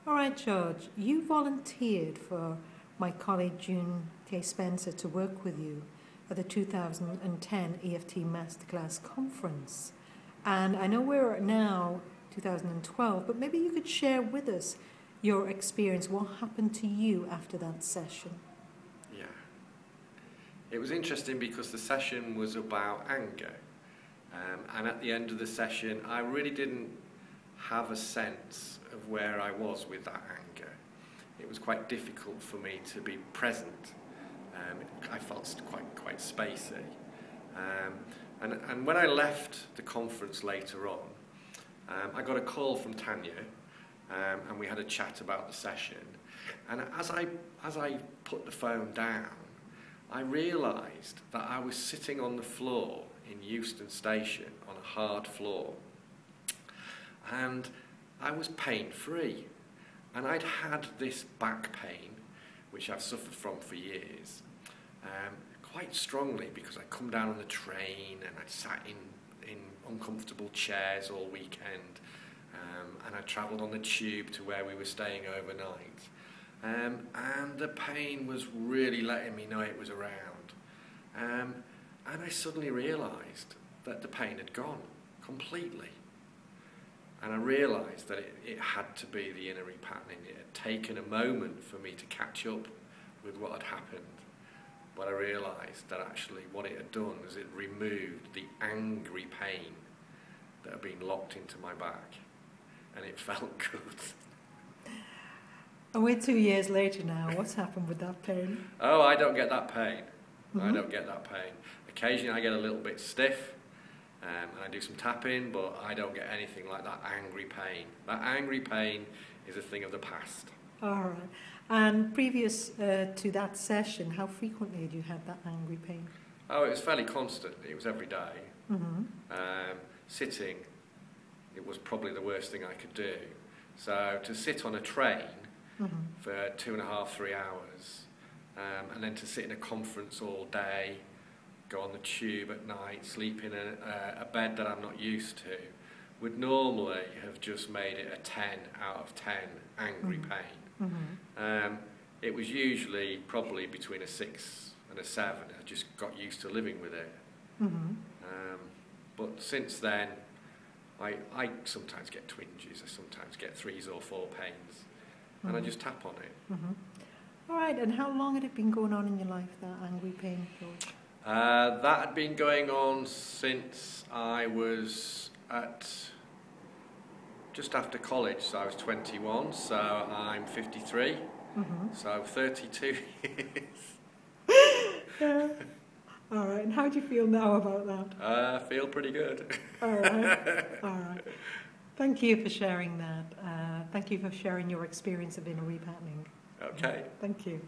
All right, George, you volunteered for my colleague June K. Spencer to work with you at the 2010 EFT Masterclass Conference. And I know we're now 2012, but maybe you could share with us your experience. What happened to you after that session? Yeah. It was interesting because the session was about anger. And at the end of the session, I really didn't have a sense of where I was with that anger. It was quite difficult for me to be present. I felt quite spacey. And when I left the conference later on, I got a call from Tania, and we had a chat about the session. And as I put the phone down, I realised that I was sitting on the floor in Euston Station on a hard floor. And I was pain-free. And I'd had this back pain, which I've suffered from for years, quite strongly because I'd come down on the train and I'd sat in uncomfortable chairs all weekend, and I travelled on the tube to where we were staying overnight. And the pain was really letting me know it was around. And I suddenly realised that the pain had gone completely. And I realised that it had to be the inner RePatterning. It had taken a moment for me to catch up with what had happened. But I realised that actually what it had done was it removed the angry pain that had been locked into my back. And it felt good. And we're 2 years later now. What's happened with that pain? Oh, I don't get that pain. Mm-hmm. I don't get that pain. Occasionally I get a little bit stiff, and I do some tapping, but I don't get anything like that angry pain. That angry pain is a thing of the past. All right. And previous to that session, how frequently had you had that angry pain? Oh, it was fairly constant. It was every day. Mm-hmm. Sitting, it was probably the worst thing I could do. So to sit on a train for 2.5, 3 hours, and then to sit in a conference all day, go on the tube at night, sleep in a bed that I'm not used to, would normally have just made it a 10 out of 10 angry pain. It was usually probably between a 6 and a 7. I just got used to living with it. But since then, I sometimes get twinges, I sometimes get 3s or 4 pains, and I just tap on it. All right, and how long had it been going on in your life, that angry pain, George? That had been going on since I was at just after college, so I was 21, so I'm 53, so 32 years. Yeah. All right, and how do you feel now about that? I feel pretty good. All right, all right. Thank you for sharing that. Thank you for sharing your experience of inner RePatterning. Okay. Thank you.